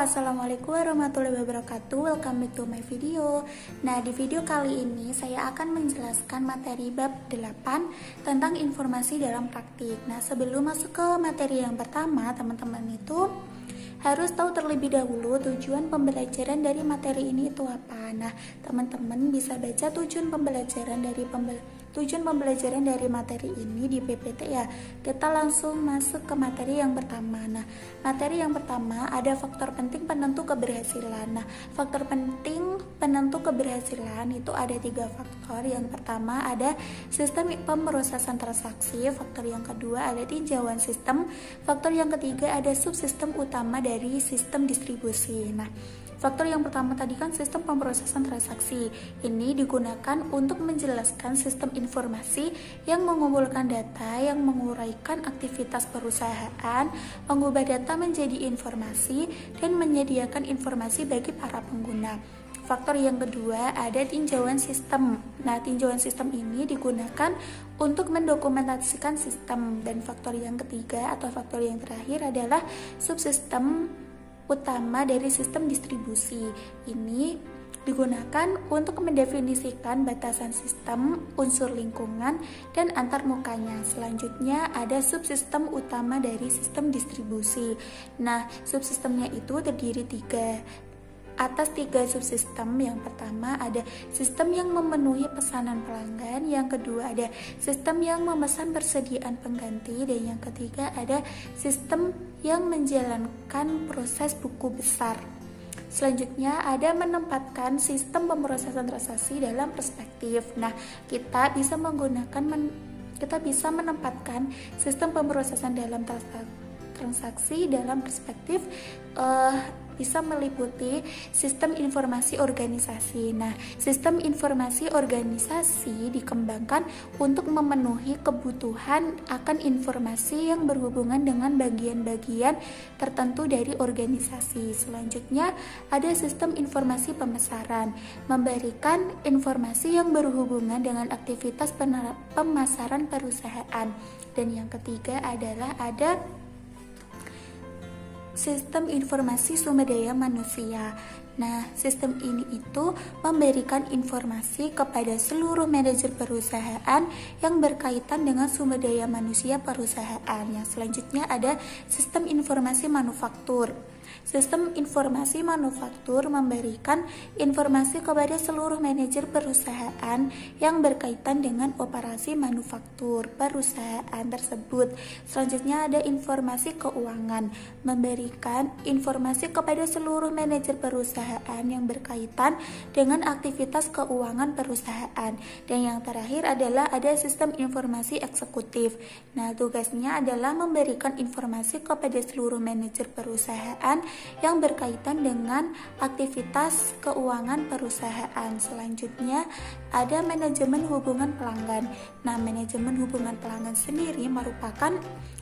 Assalamualaikum warahmatullahi wabarakatuh. Welcome back to my video. Nah, di video kali ini saya akan menjelaskan materi bab 8 tentang informasi dalam praktik. Nah, sebelum masuk ke materi yang pertama, teman-teman itu harus tahu terlebih dahulu tujuan pembelajaran dari materi ini itu apa. Nah, teman-teman bisa baca tujuan pembelajaran dari materi ini di PPT ya. Kita langsung masuk ke materi yang pertama. Nah, materi yang pertama ada faktor penting penentu keberhasilan. Nah, faktor penting penentu keberhasilan itu ada 3 faktor. Yang pertama ada sistem pemrosesan transaksi, faktor yang kedua ada tinjauan sistem, faktor yang ketiga ada subsistem utama dari sistem distribusi. Nah, faktor yang pertama tadi kan sistem pemrosesan transaksi. Ini digunakan untuk menjelaskan sistem informasi yang mengumpulkan data, yang menguraikan aktivitas perusahaan, mengubah data menjadi informasi, dan menyediakan informasi bagi para pengguna. Faktor yang kedua ada tinjauan sistem. Nah, tinjauan sistem ini digunakan untuk mendokumentasikan sistem. Dan faktor yang ketiga atau faktor yang terakhir adalah subsistem utama dari sistem distribusi. Ini digunakan untuk mendefinisikan batasan sistem, unsur lingkungan, dan antarmukanya. Selanjutnya ada subsistem utama dari sistem distribusi. Nah, subsistemnya itu terdiri atas 3 subsistem. Yang pertama ada sistem yang memenuhi pesanan pelanggan, yang kedua ada sistem yang memesan persediaan pengganti, dan yang ketiga ada sistem yang menjalankan proses buku besar. Selanjutnya ada menempatkan sistem pemrosesan transaksi dalam perspektif. Nah, kita bisa menempatkan sistem pemrosesan dalam transaksi dalam perspektif bisa meliputi sistem informasi organisasi. Nah, sistem informasi organisasi dikembangkan untuk memenuhi kebutuhan akan informasi yang berhubungan dengan bagian-bagian tertentu dari organisasi. Selanjutnya, ada sistem informasi pemasaran, memberikan informasi yang berhubungan dengan aktivitas pemasaran perusahaan. Dan yang ketiga adalah ada sistem informasi sumber daya manusia. Nah, sistem ini itu memberikan informasi kepada seluruh manajer perusahaan yang berkaitan dengan sumber daya manusia perusahaan. Yang selanjutnya ada sistem informasi manufaktur. Sistem informasi manufaktur memberikan informasi kepada seluruh manajer perusahaan yang berkaitan dengan operasi manufaktur perusahaan tersebut. Selanjutnya ada informasi keuangan, memberikan informasi kepada seluruh manajer perusahaan yang berkaitan dengan aktivitas keuangan perusahaan. Dan yang terakhir adalah ada sistem informasi eksekutif. Nah, tugasnya adalah memberikan informasi kepada seluruh manajer perusahaan yang berkaitan dengan aktivitas keuangan perusahaan. Selanjutnya ada manajemen hubungan pelanggan. Nah, manajemen hubungan pelanggan sendiri merupakan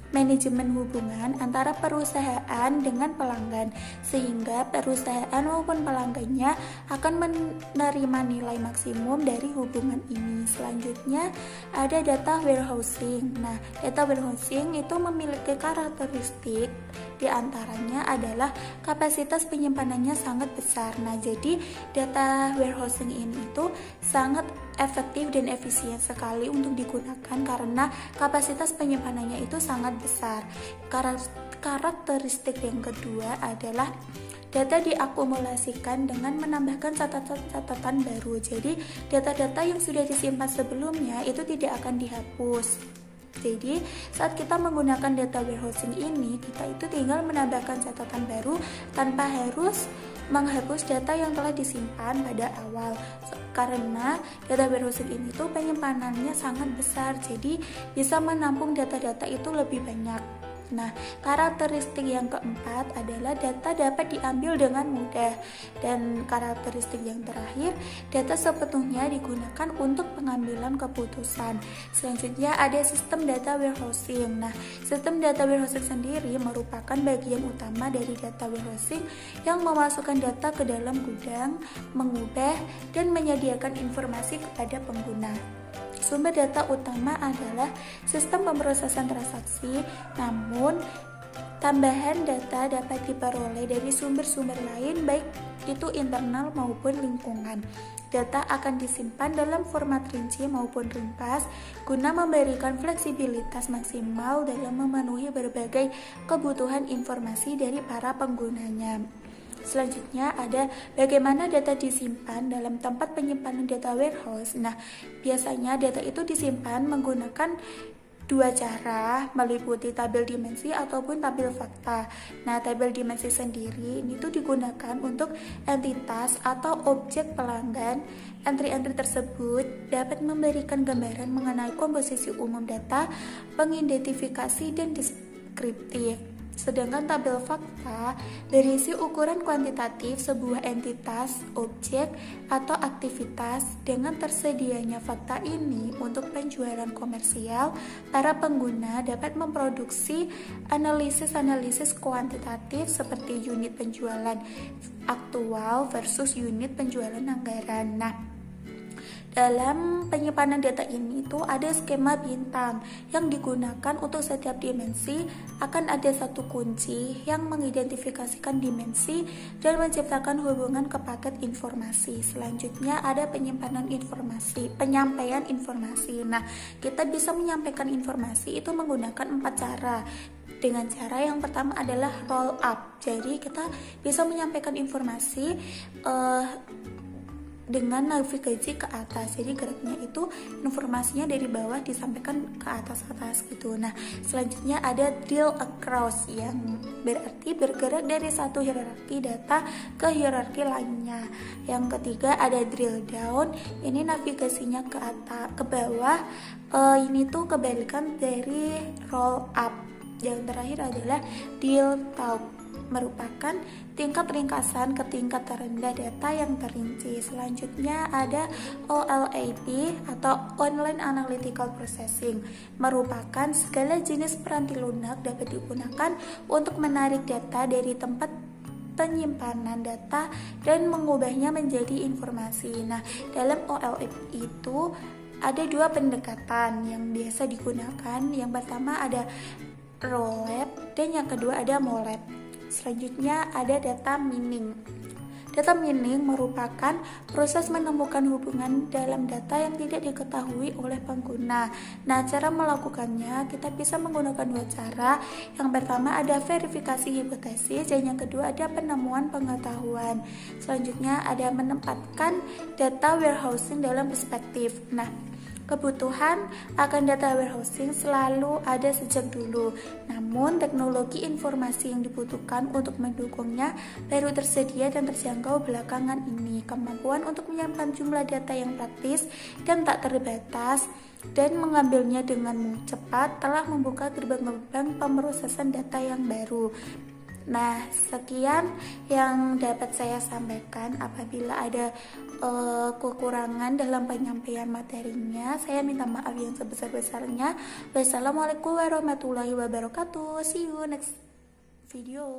manajemen hubungan antara perusahaan dengan pelanggan, sehingga perusahaan maupun pelanggannya akan menerima nilai maksimum dari hubungan ini. Selanjutnya ada data warehousing. Nah, data warehousing itu memiliki karakteristik, diantaranya adalah kapasitas penyimpanannya sangat besar. Nah, jadi data warehousing ini itu sangat efektif dan efisien sekali untuk digunakan karena kapasitas penyimpanannya itu sangat besar. Karakteristik yang kedua adalah data diakumulasikan dengan menambahkan catatan baru. Jadi, data-data yang sudah disimpan sebelumnya itu tidak akan dihapus. Jadi, saat kita menggunakan data warehousing ini, kita itu tinggal menambahkan catatan baru tanpa harus menghapus data yang telah disimpan pada awal. Karena data warehousing ini tuh penyimpanannya sangat besar, jadi bisa menampung data-data itu lebih banyak. Nah, karakteristik yang keempat adalah data dapat diambil dengan mudah. Dan karakteristik yang terakhir, data sepenuhnya digunakan untuk pengambilan keputusan. Selanjutnya ada sistem data warehousing. Nah, sistem data warehousing sendiri merupakan bagian utama dari data warehousing yang memasukkan data ke dalam gudang, mengubah, dan menyediakan informasi kepada pengguna. Sumber data utama adalah sistem pemrosesan transaksi, namun Tambahan data dapat diperoleh dari sumber-sumber lain, baik itu internal maupun lingkungan. Data akan disimpan dalam format rinci maupun ringkas guna memberikan fleksibilitas maksimal dalam memenuhi berbagai kebutuhan informasi dari para penggunanya. Selanjutnya ada bagaimana data disimpan dalam tempat penyimpanan data warehouse. Nah, biasanya data itu disimpan menggunakan dua cara, meliputi tabel dimensi ataupun tabel fakta. Nah, tabel dimensi sendiri ini tuh digunakan untuk entitas atau objek pelanggan. Entry-entry tersebut dapat memberikan gambaran mengenai komposisi umum data, pengidentifikasi dan deskriptif. Sedangkan tabel fakta berisi ukuran kuantitatif sebuah entitas, objek, atau aktivitas. Dengan tersedianya fakta ini untuk penjualan komersial, para pengguna dapat memproduksi analisis-analisis kuantitatif seperti unit penjualan aktual versus unit penjualan anggaran. Nah, dalam penyimpanan data ini itu ada skema bintang yang digunakan untuk setiap dimensi. Akan ada satu kunci yang mengidentifikasikan dimensi dan menciptakan hubungan ke paket informasi. Selanjutnya ada penyimpanan informasi, penyampaian informasi. Nah, kita bisa menyampaikan informasi itu menggunakan 4 cara. Dengan cara yang pertama adalah roll up. Jadi kita bisa menyampaikan informasi dengan navigasi ke atas. Jadi geraknya itu informasinya dari bawah disampaikan ke atas gitu. Nah, selanjutnya ada drill across yang berarti bergerak dari satu hierarki data ke hierarki lainnya. Yang ketiga ada drill down, ini navigasinya ke atas ke bawah. Ini tuh kebalikan dari roll up. Yang terakhir adalah drill top, merupakan tingkat ringkasan ke tingkat terendah data yang terinci. Selanjutnya ada OLAP atau Online Analytical Processing, merupakan segala jenis peranti lunak dapat digunakan untuk menarik data dari tempat penyimpanan data dan mengubahnya menjadi informasi. Nah, dalam OLAP itu ada dua pendekatan yang biasa digunakan. Yang pertama ada raw lab dan yang kedua ada MOLAP. Selanjutnya ada data mining. Data mining merupakan proses menemukan hubungan dalam data yang tidak diketahui oleh pengguna. Nah, cara melakukannya kita bisa menggunakan dua cara. Yang pertama ada verifikasi hipotesis dan yang kedua ada penemuan pengetahuan. Selanjutnya ada menempatkan data warehousing dalam perspektif. Nah, kebutuhan akan data warehousing selalu ada sejak dulu. Namun, teknologi informasi yang dibutuhkan untuk mendukungnya baru tersedia dan terjangkau belakangan ini. Kemampuan untuk menyimpan jumlah data yang praktis dan tak terbatas dan mengambilnya dengan cepat telah membuka gerbang-gerbang pemrosesan data yang baru. Nah, sekian yang dapat saya sampaikan. Apabila ada kekurangan dalam penyampaian materinya, saya minta maaf yang sebesar-besarnya. Wassalamualaikum warahmatullahi wabarakatuh. See you next video.